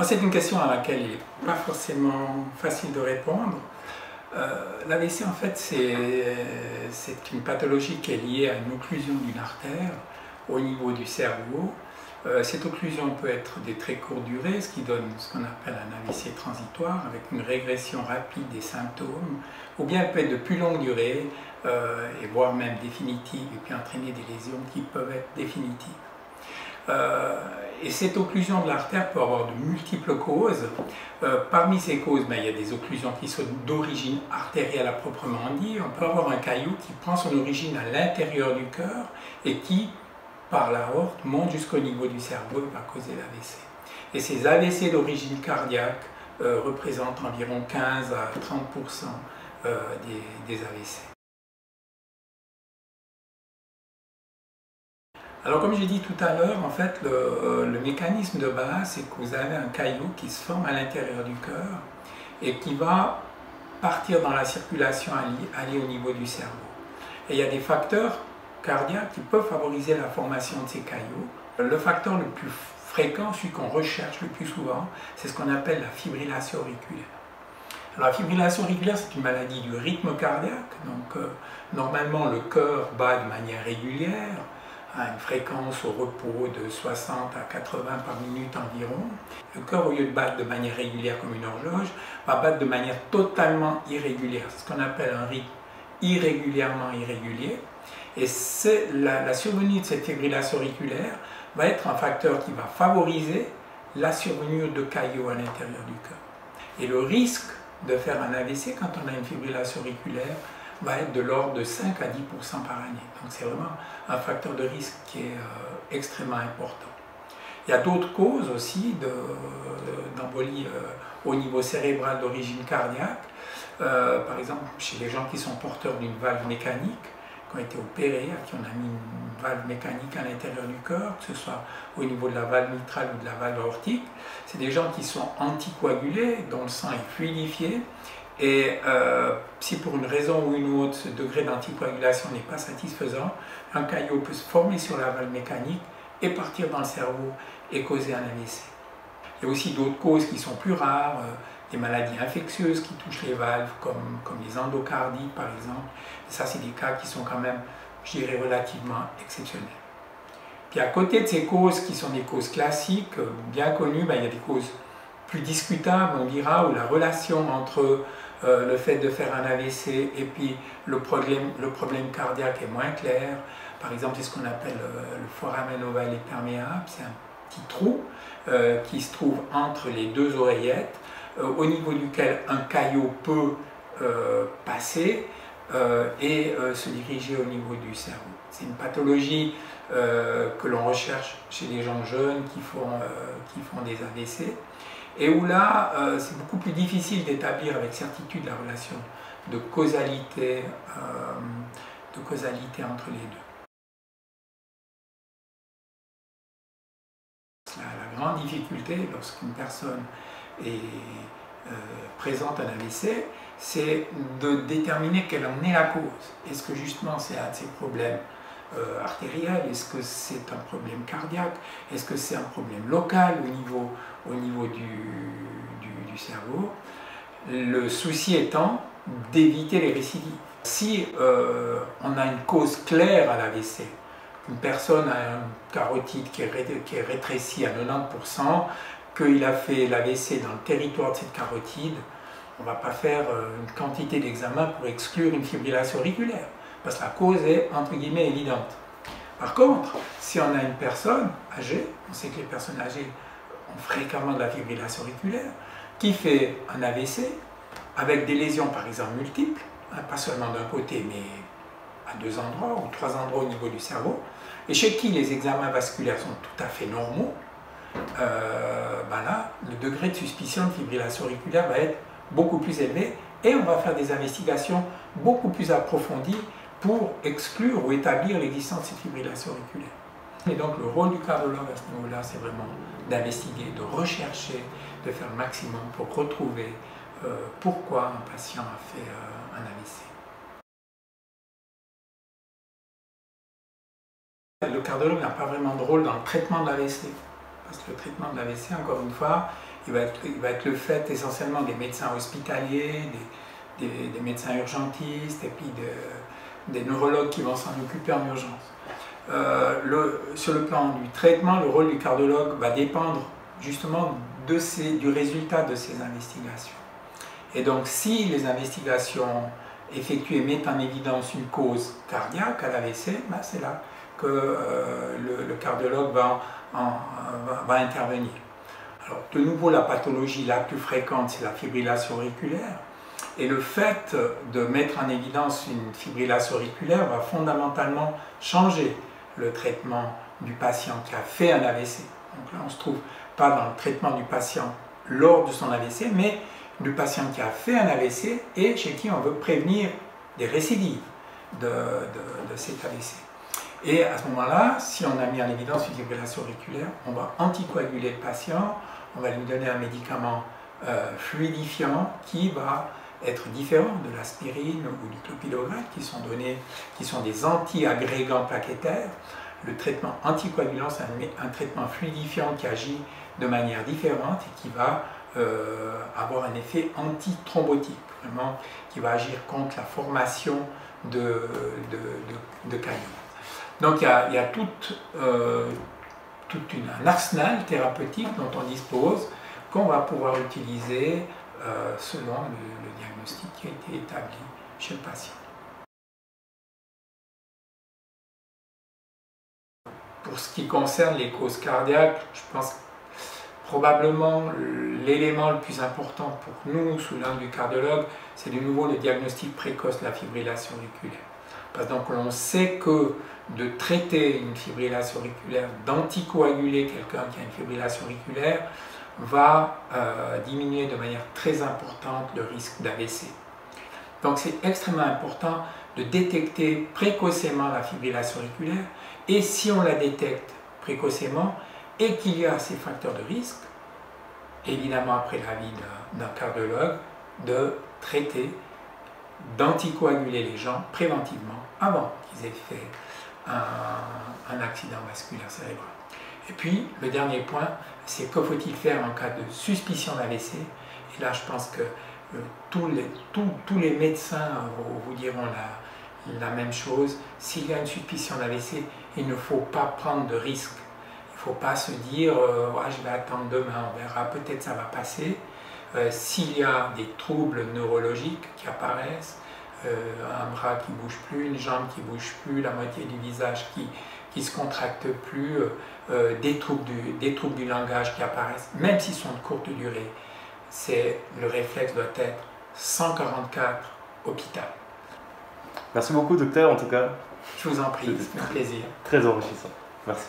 C'est une question à laquelle il n'est pas forcément facile de répondre. L'AVC, en fait, c'est une pathologie qui est liée à une occlusion d'une artère au niveau du cerveau. Cette occlusion peut être de très courte durée, ce qui donne ce qu'on appelle un AVC transitoire, avec une régression rapide des symptômes, ou bien elle peut être de plus longue durée, et voire même définitive, et puis entraîner des lésions qui peuvent être définitives. Et cette occlusion de l'artère peut avoir de multiples causes. Parmi ces causes, il y a des occlusions qui sont d'origine artérielle à proprement dit. On peut avoir un caillou qui prend son origine à l'intérieur du cœur et qui, par l'aorte, monte jusqu'au niveau du cerveau et va causer l'AVC. Et ces AVC d'origine cardiaque représentent environ 15 à 30% des AVC. Alors comme j'ai dit tout à l'heure, en fait, le mécanisme de base, c'est que vous avez un caillou qui se forme à l'intérieur du cœur et qui va partir dans la circulation, aller au niveau du cerveau. Et il y a des facteurs cardiaques qui peuvent favoriser la formation de ces cailloux. Le facteur le plus fréquent, celui qu'on recherche le plus souvent, c'est ce qu'on appelle la fibrillation auriculaire. Alors, la fibrillation auriculaire, c'est une maladie du rythme cardiaque. Donc, normalement, le cœur bat de manière régulière, à une fréquence au repos de 60 à 80 par minute environ. Le cœur, au lieu de battre de manière régulière comme une horloge, va battre de manière totalement irrégulière. C'est ce qu'on appelle un rythme irrégulièrement irrégulier. Et la survenue de cette fibrillation auriculaire va être un facteur qui va favoriser la survenue de caillots à l'intérieur du cœur. Et le risque de faire un AVC quand on a une fibrillation auriculaire va être de l'ordre de 5 à 10% par année. Donc c'est vraiment un facteur de risque qui est extrêmement important. Il y a d'autres causes aussi d'embolie au niveau cérébral d'origine cardiaque. Par exemple, chez les gens qui sont porteurs d'une valve mécanique, qui ont été opérés, à qui on a mis une valve mécanique à l'intérieur du cœur, que ce soit au niveau de la valve mitrale ou de la valve aortique, c'est des gens qui sont anticoagulés, dont le sang est fluidifié. Et si pour une raison ou une autre, ce degré d'anticoagulation n'est pas satisfaisant, un caillot peut se former sur la valve mécanique et partir dans le cerveau et causer un AVC. Il y a aussi d'autres causes qui sont plus rares, des maladies infectieuses qui touchent les valves, comme les endocardies par exemple. Et ça, c'est des cas qui sont quand même, je dirais, relativement exceptionnels. Puis à côté de ces causes qui sont des causes classiques, bien connues, il y a des causes plus discutable, on dira, où la relation entre le fait de faire un AVC et puis le problème cardiaque est moins clair. Par exemple, c'est ce qu'on appelle le foramen ovale perméable, c'est un petit trou qui se trouve entre les deux oreillettes, au niveau duquel un caillot peut passer et se diriger au niveau du cerveau. C'est une pathologie que l'on recherche chez les gens jeunes qui font des AVC. Et où là, c'est beaucoup plus difficile d'établir avec certitude la relation de causalité entre les deux. La grande difficulté lorsqu'une personne présente un AVC, c'est de déterminer quelle en est la cause. Est-ce que justement c'est un de ces problèmes artériels? Est-ce que c'est un problème cardiaque? Est-ce que c'est un problème local au niveau du cerveau? Le souci étant d'éviter les récidives. Si on a une cause claire à l'AVC, une personne a une carotide qui est rétrécie à 90%, qu'il a fait l'AVC dans le territoire de cette carotide, on ne va pas faire une quantité d'examens pour exclure une fibrillation auriculaire, parce que la cause est, entre guillemets, évidente. Par contre, si on a une personne âgée, on sait que les personnes âgées ont fréquemment de la fibrillation auriculaire, qui fait un AVC, avec des lésions par exemple multiples, pas seulement d'un côté, mais à 2 endroits ou 3 endroits au niveau du cerveau, et chez qui les examens vasculaires sont tout à fait normaux, là, le degré de suspicion de fibrillation auriculaire va être beaucoup plus élevé et on va faire des investigations beaucoup plus approfondies pour exclure ou établir l'existence de cette fibrillation auriculaire. Et donc le rôle du cardiologue à ce niveau-là, c'est vraiment d'investiguer, de rechercher, de faire le maximum pour retrouver pourquoi un patient a fait un AVC. Le cardiologue n'a pas vraiment de rôle dans le traitement de l'AVC, parce que le traitement de l'AVC, encore une fois, il va être le fait essentiellement des médecins hospitaliers, des médecins urgentistes et puis des neurologues qui vont s'en occuper en urgence. Sur le plan du traitement, le rôle du cardiologue va dépendre justement du résultat de ces investigations. Et donc si les investigations effectuées mettent en évidence une cause cardiaque à l'AVC, ben c'est là que le cardiologue va intervenir. Alors, de nouveau, la pathologie la plus fréquente, c'est la fibrillation auriculaire. Et le fait de mettre en évidence une fibrillation auriculaire va fondamentalement changer le traitement du patient qui a fait un AVC. Donc là, on ne se trouve pas dans le traitement du patient lors de son AVC, mais du patient qui a fait un AVC et chez qui on veut prévenir des récidives de cet AVC. Et à ce moment-là, si on a mis en évidence une fibrillation auriculaire, on va anticoaguler le patient, on va lui donner un médicament fluidifiant qui va être différent de l'aspirine ou du clopidogrel qui sont des anti-agrégants plaquettaires. Le traitement anticoagulant, c'est un traitement fluidifiant qui agit de manière différente et qui va avoir un effet antithrombotique, vraiment, qui va agir contre la formation de caillots. Donc il y a tout un arsenal thérapeutique dont on dispose, qu'on va pouvoir utiliser selon le diagnostic qui a été établi chez le patient. Pour ce qui concerne les causes cardiaques, je pense que probablement l'élément le plus important pour nous, sous l'angle du cardiologue, c'est de nouveau le diagnostic précoce de la fibrillation auriculaire. Parce que donc on sait que de traiter une fibrillation auriculaire, d'anticoaguler quelqu'un qui a une fibrillation auriculaire, va diminuer de manière très importante le risque d'AVC. Donc c'est extrêmement important de détecter précocement la fibrillation auriculaire et si on la détecte précocement et qu'il y a ces facteurs de risque, évidemment après l'avis d'un cardiologue, de traiter, d'anticoaguler les gens préventivement avant qu'ils aient fait un accident vasculaire cérébral. Et puis, le dernier point, c'est que faut-il faire en cas de suspicion d'AVC. Et là, je pense que tous les médecins vous diront la même chose. S'il y a une suspicion d'AVC, il ne faut pas prendre de risque. Il ne faut pas se dire ouais, je vais attendre demain, on verra, peut-être ça va passer. S'il y a des troubles neurologiques qui apparaissent, un bras qui ne bouge plus, une jambe qui ne bouge plus, la moitié du visage qui ne se contracte plus, des troubles du langage qui apparaissent, même s'ils sont de courte durée, le réflexe doit être 144 hôpital. Merci beaucoup docteur en tout cas. Je vous en prie, c'est un plaisir. Très enrichissant. Merci.